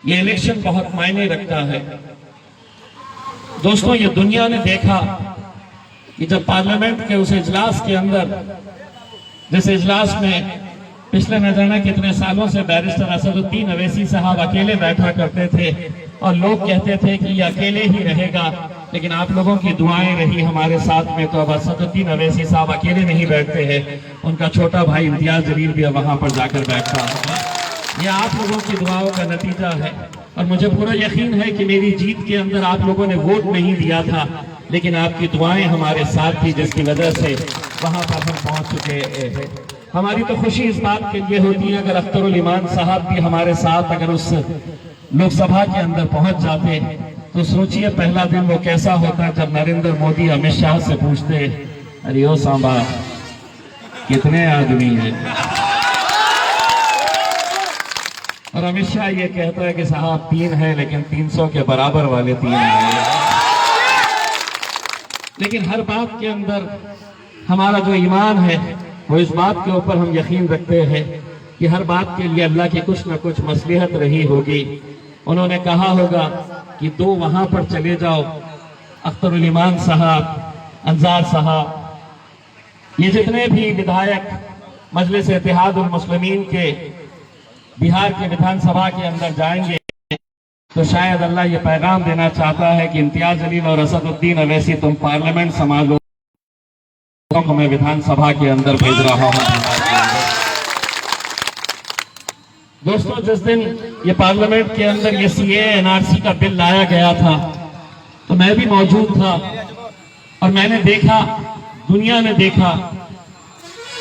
ये इलेक्शन बहुत मायने रखता है। दोस्तों, ये दुनिया ने देखा कि जब पार्लियामेंट के उस इजलास के अंदर, जिस इजलास में पिछले न जाने कितने सालों से बैरिस्टर असदुद्दीन अवैसी साहब अकेले बैठा करते थे और लोग कहते थे कि ये अकेले ही रहेगा, लेकिन आप लोगों की दुआएं रही हमारे साथ में, तो अब असदुद्दीन अवैसी साहब अकेले नहीं बैठते हैं, उनका छोटा भाई इम्तियाज जलील भी अब वहां पर जाकर बैठता है। ये आप लोगों की दुआओं का नतीजा है और मुझे पूरा यकीन है कि मेरी जीत के अंदर आप लोगों ने वोट नहीं दिया था, लेकिन आपकी दुआएं हमारे साथ थी, जिसकी वजह से वहां पर हम पहुंच चुके हैं। हमारी तो खुशी इस बात के लिए होती है अगर अख्तरुल ईमान साहब भी हमारे साथ अगर उस लोकसभा के अंदर पहुंच जाते, तो सोचिए पहला दिन वो कैसा होता जब नरेंद्र मोदी अमित शाह से पूछते, अरे ओ सांबा कितने आदमी हैं, और अमित शाह ये कहता है कि साहब 3 है, लेकिन 300 के बराबर वाले 3 हैं। लेकिन हर बात के अंदर हमारा जो ईमान है वो इस बात के ऊपर हम यकीन रखते हैं कि हर बात के लिए अल्लाह की कुछ न कुछ मसलिहत रही होगी। उन्होंने कहा होगा कि 2 वहां पर चले जाओ, अख्तरुल ईमान साहब, अंजार साहब, ये जितने भी विधायक मजलिस इत्तेहादुल मुस्लिमीन के बिहार के विधानसभा के अंदर जाएंगे, तो शायद अल्लाह ये पैगाम देना चाहता है कि इम्तियाज जलील और असदुद्दीन अवैसी तुम पार्लियामेंट संभालो, को मैं विधानसभा के अंदर भेज रहा हूं। दोस्तों, जिस दिन ये पार्लियामेंट के अंदर ये सीए एनआरसी का बिल लाया गया था, तो मैं भी मौजूद था और मैंने देखा, दुनिया ने देखा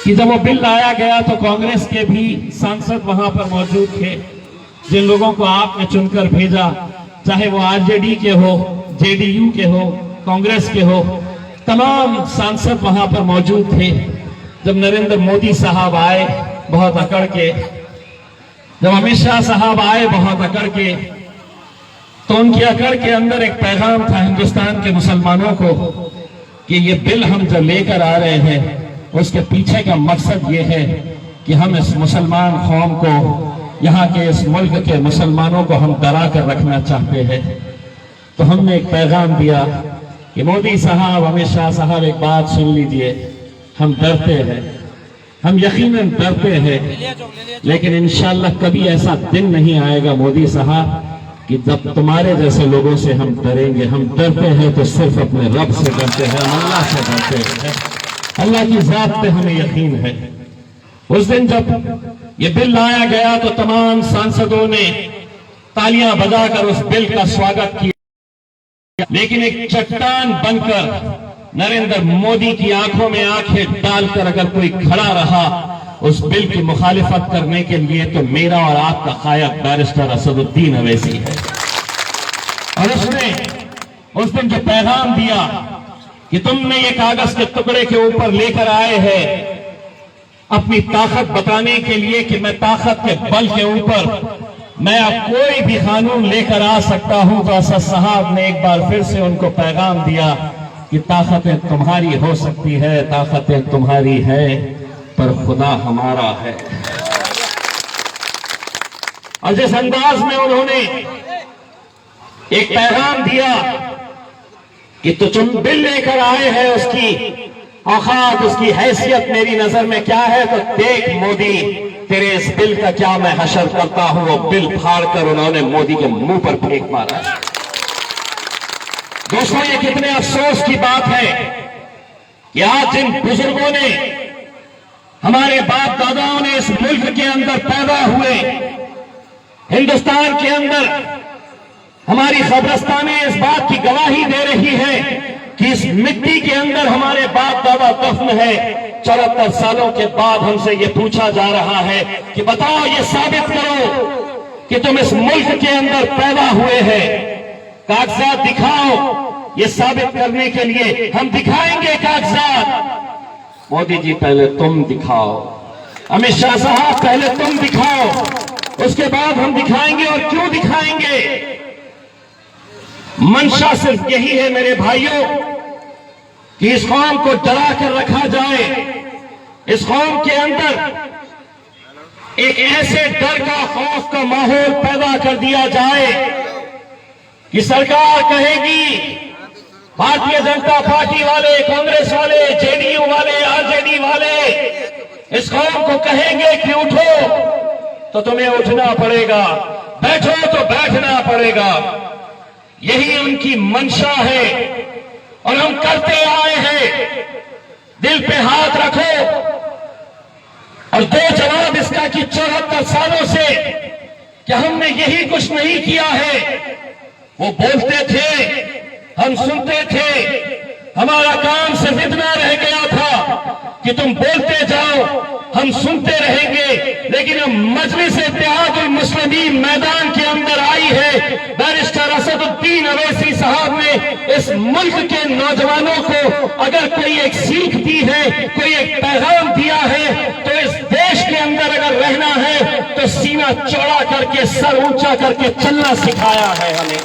कि जब वो बिल लाया गया तो कांग्रेस के भी सांसद वहां पर मौजूद थे, जिन लोगों को आपने चुनकर भेजा, चाहे वो आरजेडी के हो, जेडीयू के हो, कांग्रेस के हो, तमाम सांसद वहां पर मौजूद थे। जब नरेंद्र मोदी साहब आए बहुत अकड़ के, जब अमित शाह साहब आए बहुत अकड़ के, तो उनकी अकड़ के अंदर एक पैगाम था हिंदुस्तान के मुसलमानों को कि ये बिल हम जो लेकर आ रहे हैं उसके पीछे का मकसद ये है कि हम इस मुसलमान कौम को, यहाँ के इस मुल्क के मुसलमानों को हम डरा कर रखना चाहते हैं। तो हमने एक पैगाम दिया कि मोदी साहब, अमित शाह साहब, एक बात सुन लीजिए, हम डरते हैं, हम यकीनन डरते हैं, लेकिन इंशाअल्लाह कभी ऐसा दिन नहीं आएगा मोदी साहब कि जब तुम्हारे जैसे लोगों से हम डरेंगे। हम डरते हैं तो सिर्फ अपने रब से डरते हैं, अल्लाह से डरते हैं, अल्लाह की जात पे हमें यकीन है। उस दिन जब ये बिल लाया गया तो तमाम सांसदों ने तालियां बजाकर उस बिल का स्वागत किया, लेकिन एक चट्टान बनकर नरेंद्र मोदी की आंखों में आंखें डालकर अगर कोई खड़ा रहा उस बिल की मुखालिफत करने के लिए, तो मेरा और आपका कायद बैरिस्टर असदुद्दीन अवैसी है। और उसने उस दिन जो पैगाम दिया कि तुमने ये कागज के टुकड़े के ऊपर लेकर आए हैं अपनी ताकत बताने के लिए कि मैं ताकत के बल के ऊपर मैं अब कोई भी कानून लेकर आ सकता हूं, तो असद साहब ने एक बार फिर से उनको पैगाम दिया कि ताकतें तुम्हारी हो सकती है, ताकतें तुम्हारी है, पर खुदा हमारा है। और जिस अंदाज में उन्होंने एक पैगाम दिया कि तो तुम बिल लेकर आए हैं, उसकी औकात, उसकी हैसियत मेरी नजर में क्या है, तो देख मोदी, तेरे इस बिल का क्या मैं हशर करता हूं। वो बिल फाड़कर उन्होंने मोदी के मुंह पर फेंक मारा। दोस्तों, ये कितने अफसोस की बात है कि आज जिन बुजुर्गों ने, हमारे बाप दादाओं ने इस मुल्क के अंदर पैदा हुए, हिंदुस्तान के अंदर हमारी कब्रिस्तानें इस बात की गवाही दे रही है कि इस मिट्टी के अंदर हमारे बाप दादा दफन है। 74 सालों के बाद हमसे ये पूछा जा रहा है कि बताओ, ये साबित करो कि तुम इस मुल्क के अंदर पैदा हुए हैं, कागजात दिखाओ। ये साबित करने के लिए हम दिखाएंगे कागजात। मोदी जी पहले तुम दिखाओ, अमित शाह साहब पहले तुम दिखाओ, उसके बाद हम दिखाएंगे। और क्यों दिखाएंगे? मंशा सिर्फ यही है मेरे भाइयों कि इस कौम को डरा कर रखा जाए, इस कौम के अंदर एक ऐसे डर का, खौफ का माहौल पैदा कर दिया जाए कि सरकार कहेगी, भारतीय जनता पार्टी वाले, कांग्रेस वाले, जेडीयू वाले, आरजेडी वाले इस कौम को कहेंगे कि उठो तो तुम्हें उठना पड़ेगा, बैठो तो बैठना पड़ेगा। यही उनकी मंशा है और हम करते आए हैं। दिल पे हाथ रखो और दो जवाब इसका कि 74 सालों से क्या हमने यही कुछ नहीं किया है। वो बोलते थे, हम सुनते थे, हमारा काम सिर्फ इतना रह गया था कि तुम बोलते जाओ, हम सुनते रहेंगे। लेकिन अब मजलिस इत्तेहादुल मुस्लिमीन मैदान के अंदर आई है। बैरिस्टर असदुद्दीन अवैसी साहब ने इस मुल्क के नौजवानों को अगर कोई एक सीख दी है, कोई एक पैगाम दिया है, तो इस देश के अंदर अगर रहना है तो सीना चौड़ा करके, सर ऊंचा करके चलना सिखाया है हमें।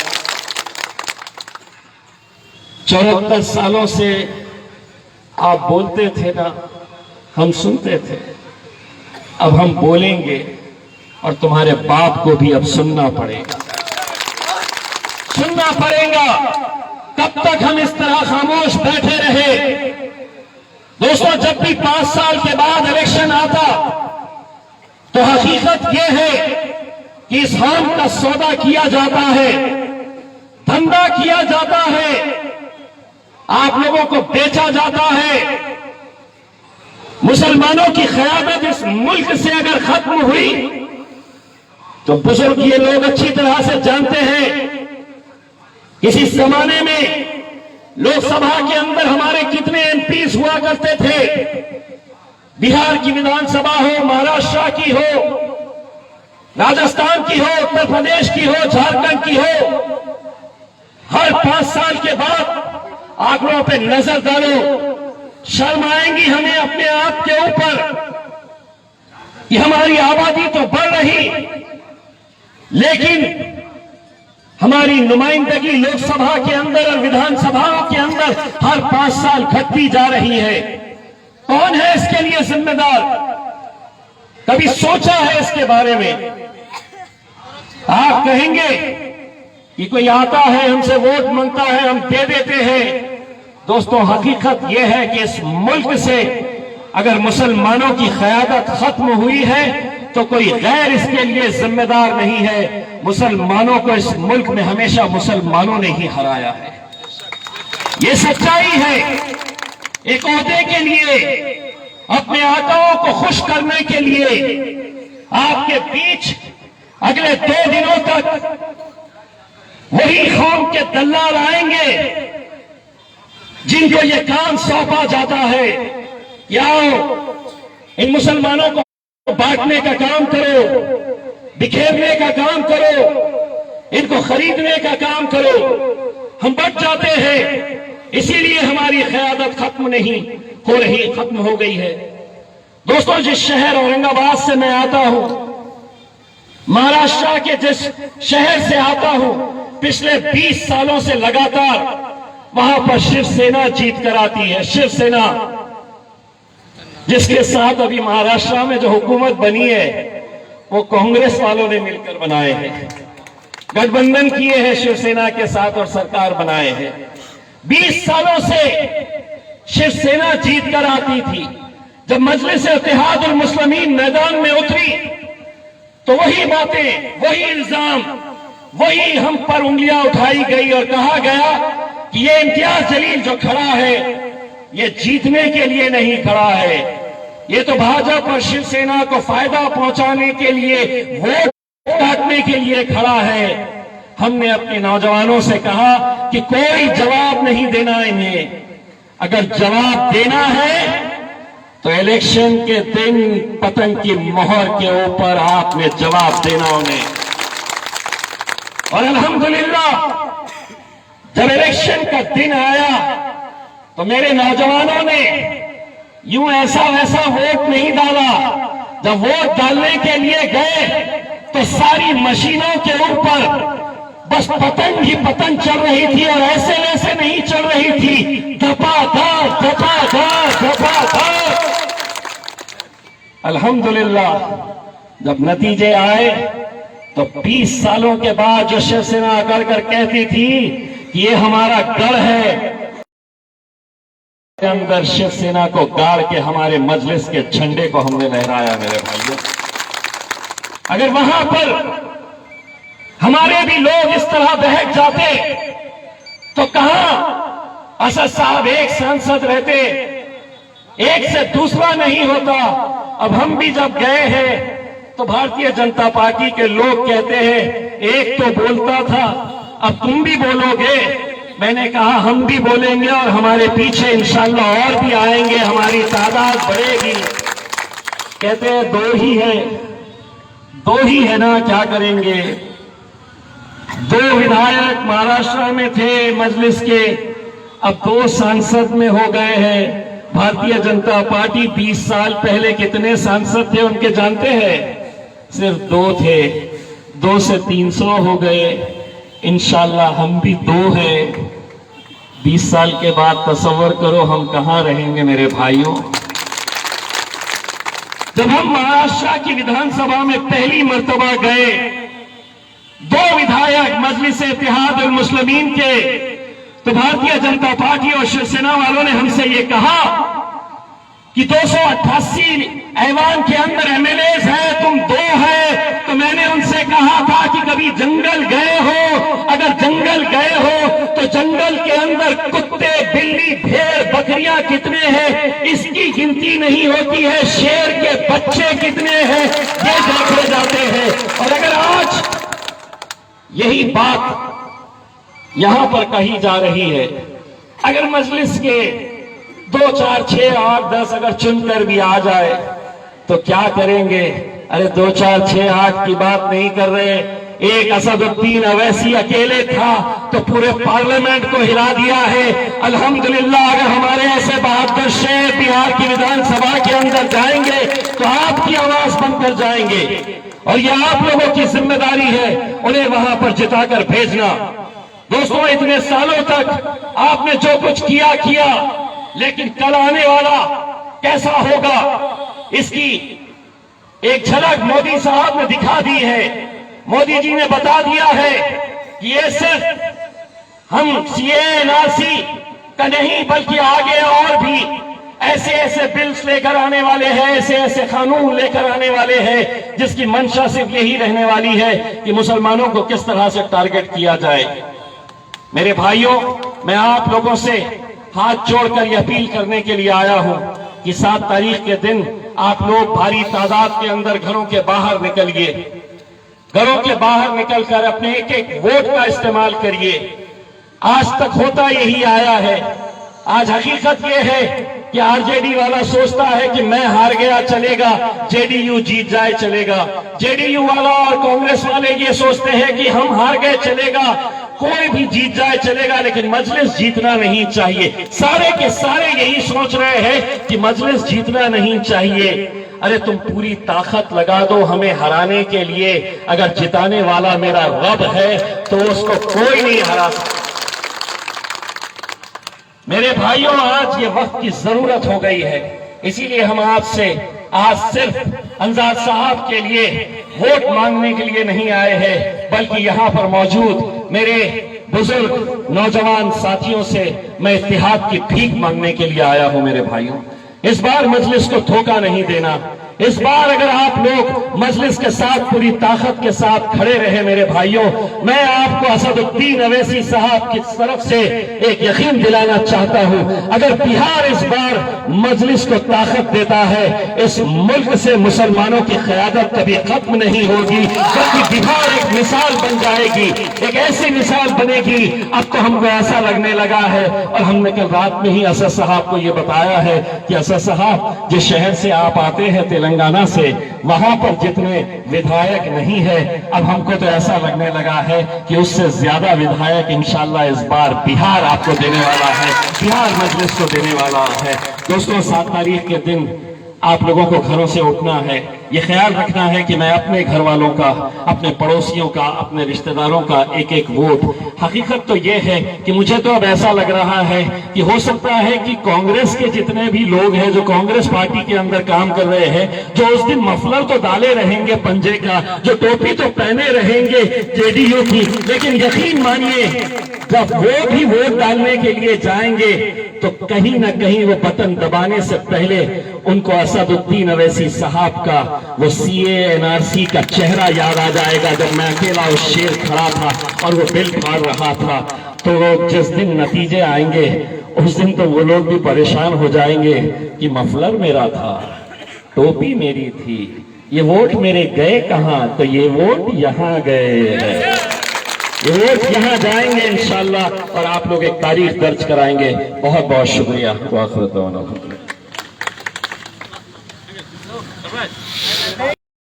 74 सालों से आप बोलते थे ना, हम सुनते थे। अब हम बोलेंगे और तुम्हारे बाप को भी अब सुनना पड़ेगा, सुनना पड़ेगा। कब तक हम इस तरह खामोश बैठे रहे? दोस्तों, जब भी 5 साल के बाद इलेक्शन आता तो हकीकत यह है कि इस हम का सौदा किया जाता है, धंधा किया जाता है, आप लोगों को बेचा जाता है। मुसलमानों की क़यादत इस मुल्क से अगर खत्म हुई तो बुजुर्ग ये लोग अच्छी तरह से जानते हैं, किसी जमाने में लोकसभा के अंदर हमारे कितने एमपीज हुआ करते थे। बिहार की विधानसभा हो, महाराष्ट्र की हो, राजस्थान की हो, उत्तर प्रदेश की हो, झारखंड की हो, हर 5 साल के बाद आंकड़ों पे नजर डालो, शर्म आएंगी हमें अपने आप के ऊपर कि हमारी आबादी तो बढ़ रही, लेकिन हमारी नुमाइंदगी लोकसभा के अंदर और विधानसभाओं के अंदर हर 5 साल घटती जा रही है। कौन है इसके लिए जिम्मेदार? कभी सोचा है इसके बारे में? आप कहेंगे कि कोई आता है, हमसे वोट मांगता है, हम दे देते हैं। दोस्तों, हकीकत यह है कि इस मुल्क से अगर मुसलमानों की क़यादत खत्म हुई है तो कोई गैर इसके लिए जिम्मेदार नहीं है। मुसलमानों को इस मुल्क में हमेशा मुसलमानों ने ही हराया है, ये सच्चाई है। एक ओहदे के लिए, अपने आकाओं को खुश करने के लिए आपके बीच अगले 2 दिनों तक वही कौम के दल्लाल आएंगे जिनको ये काम सौंपा जाता है कि आओ इन मुसलमानों को बांटने का काम करो, बिखेरने का काम करो, इनको खरीदने का काम करो। हम बच जाते हैं, इसीलिए हमारी क़यादत खत्म नहीं हो रही, खत्म हो गई है। दोस्तों, जिस शहर औरंगाबाद से मैं आता हूं, महाराष्ट्र के जिस शहर से आता हूं, पिछले 20 सालों से लगातार वहां पर शिवसेना जीत कर आती है। शिवसेना, जिसके साथ अभी महाराष्ट्र में जो हुकूमत बनी है वो कांग्रेस वालों ने मिलकर बनाए हैं, गठबंधन किए हैं शिवसेना के साथ और सरकार बनाए हैं। 20 सालों से शिवसेना जीत कर आती थी। जब मजलिस इत्तेहादुल मुस्लिमीन मैदान में उतरी तो वही बातें, वही इल्जाम, वही हम पर उंगलियां उठाई गई और कहा गया कि ये इम्तियाज जलील जो खड़ा है ये जीतने के लिए नहीं खड़ा है, ये तो भाजपा और शिवसेना को फायदा पहुंचाने के लिए, वोट काटने के लिए खड़ा है। हमने अपने नौजवानों से कहा कि कोई जवाब नहीं देना इन्हें, अगर जवाब देना है तो इलेक्शन के दिन पतंग की मोहर के ऊपर आपने जवाब देना उन्हें। और अल्हम्दुलिल्लाह जब इलेक्शन का दिन आया तो मेरे नौजवानों ने यूं ऐसा वैसा वोट नहीं डाला। जब वोट डालने के लिए गए तो सारी मशीनों के ऊपर बस पतंग ही पतंग चल रही थी और ऐसे वैसे नहीं चल रही थी, धपाधड़ धपाधड़ धपाधड़। अल्हम्दुलिल्लाह जब नतीजे आए तो 20 सालों के बाद जो शिवसेना आकर कर कहती थी कि ये हमारा गढ़ है, के अंदर शिवसेना को गाड़ के हमारे मजलिस के झंडे को हमने लहराया मेरे भाइयों। अगर वहां पर हमारे भी लोग इस तरह बहक जाते तो कहां असद साहब एक सांसद रहते, एक से दूसरा नहीं होता। अब हम भी जब गए हैं तो भारतीय जनता पार्टी के लोग कहते हैं एक तो बोलता था, अब तुम भी बोलोगे। मैंने कहा हम भी बोलेंगे और हमारे पीछे इंशाल्लाह और भी आएंगे, हमारी तादाद बढ़ेगी। कहते हैं दो ही है ना, क्या करेंगे। 2 विधायक महाराष्ट्र में थे मजलिस के, अब 2 सांसद में हो गए हैं। भारतीय जनता पार्टी 20 साल पहले कितने सांसद थे उनके जानते हैं? सिर्फ 2 थे, 2 से 300 हो गए। इंशाल्लाह हम भी 2 हैं। 20 साल के बाद तसव्वुर करो हम कहां रहेंगे मेरे भाइयों। जब हम महाराष्ट्र की विधानसभा में पहली मर्तबा गए, 2 विधायक मजलिस इत्तेहादुल मुस्लिमीन के, तो भारतीय जनता पार्टी और शिवसेना वालों ने हमसे ये कहा कि 288 ऐवान के अंदर एमएलए हैं, तुम 2 हैं। तो मैंने उनसे कहा था कि कभी जंगल गए हो? अगर जंगल गए हो तो जंगल के अंदर कुत्ते, बिल्ली, भेड़, बकरियां कितने हैं इसकी गिनती नहीं होती है, शेर के बच्चे कितने हैं ये देखे जाते हैं। और अगर आज यही बात यहां पर कही जा रही है, अगर मजलिस के 2, 4, 6, 8, 10 अगर चुनकर भी आ जाए तो क्या करेंगे? अरे 2, 4, 6, 8 की बात नहीं कर रहे। एक असदुद्दीन अवैसी अकेले था तो पूरे पार्लियामेंट को हिला दिया है। अल्हम्दुलिल्लाह अगर हमारे ऐसे बहादुर शेर बिहार की विधानसभा के अंदर जाएंगे तो आपकी आवाज बनकर जाएंगे और यह आप लोगों की जिम्मेदारी है उन्हें वहां पर जिताकर भेजना। दोस्तों, इतने सालों तक आपने जो कुछ किया, लेकिन कल आने वाला कैसा होगा इसकी एक झलक मोदी साहब ने दिखा दी है। मोदी जी ने बता दिया है कि ये सिर्फ हम सीए एनआरसी का नहीं बल्कि आगे और भी ऐसे ऐसे बिल्स लेकर आने वाले हैं, ऐसे ऐसे कानून लेकर आने वाले हैं जिसकी मंशा सिर्फ यही रहने वाली है कि मुसलमानों को किस तरह से टारगेट किया जाए। मेरे भाइयों, मैं आप लोगों से हाथ जोड़कर यह अपील करने के लिए आया हूं कि 7 तारीख के दिन आप लोग भारी तादाद के अंदर घरों के बाहर निकलिए, घरों के बाहर निकलकर अपने एक वोट का इस्तेमाल करिए। आज तक होता यही आया है। आज हकीकत यह है कि आरजेडी वाला सोचता है कि मैं हार गया चलेगा, जेडीयू जीत जाए चलेगा। जेडीयू वाला और कांग्रेस वाले ये सोचते हैं कि हम हार गए चलेगा, कोई भी जीत जाए चलेगा, लेकिन मजलिस जीतना नहीं चाहिए। सारे के सारे यही सोच रहे हैं कि मजलिस जीतना नहीं चाहिए। अरे तुम पूरी ताकत लगा दो हमें हराने के लिए, अगर जिताने वाला मेरा रब है तो उसको कोई नहीं हरा सकता। मेरे भाइयों, आज ये वक्त की जरूरत हो गई है, इसीलिए हम आपसे आज सिर्फ अंजाद साहब के लिए वोट मांगने के लिए नहीं आए हैं, बल्कि यहां पर मौजूद मेरे बुजुर्ग नौजवान साथियों से मैं इत्तेहाद की भीख मांगने के लिए आया हूं। मेरे भाइयों, इस बार मजलिस को धोखा नहीं देना। इस बार अगर आप लोग मजलिस के साथ पूरी ताकत के साथ खड़े रहे मेरे भाइयों, मैं आपको असदुद्दीन अवैसी साहब की तरफ से एक यकीन दिलाना चाहता हूं, अगर बिहार इस बार मजलिस को ताकत देता है, इस मुल्क से मुसलमानों की क़यादत कभी खत्म नहीं होगी, बल्कि बिहार एक मिसाल बन जाएगी, एक ऐसी मिसाल बनेगी। अब तो हमको ऐसा लगने लगा है, और हमने कल रात में ही असद साहब को यह बताया है कि असद साहब, जिस शहर से आप आते हैं तेलंगाना से, वहां पर जितने विधायक नहीं है, अब हमको तो ऐसा लगने लगा है कि उससे ज्यादा विधायक इंशाल्लाह इस बार बिहार आपको देने वाला है, बिहार मजलिस को देने वाला है। दोस्तों, 7 तारीख के दिन आप लोगों को घरों से उठना है। ये ख्याल रखना है कि मैं अपने घर वालों का, अपने पड़ोसियों का, अपने रिश्तेदारों का एक एक वोट। हकीकत तो ये है कि मुझे तो अब ऐसा लग रहा है कि हो सकता है कि कांग्रेस के जितने भी लोग हैं जो कांग्रेस पार्टी के अंदर काम कर रहे हैं, जो उस दिन मफलर तो डाले रहेंगे पंजे का, जो टोपी तो पहने रहेंगे जेडीयू की, लेकिन यकीन मानिए जब वो भी वोट डालने के लिए जाएंगे तो कहीं ना कहीं वो बटन दबाने से पहले उनको असदुद्दीन अवैसी साहब का वो सीए एनआरसी का चेहरा याद आ जाएगा, जब मैं अकेला उस शेर खड़ा था और वो बिल फाड़ रहा था। तो जिस दिन नतीजे आएंगे उस दिन तो वो लोग भी परेशान हो जाएंगे कि मफलर मेरा था, टोपी मेरी थी, ये वोट मेरे गए कहां, तो ये वोट यहां गए हैं, ये वोट यहां जाएंगे इंशाल्लाह और आप लोग एक तारीख दर्ज कराएंगे। बहुत बहुत शुक्रिया।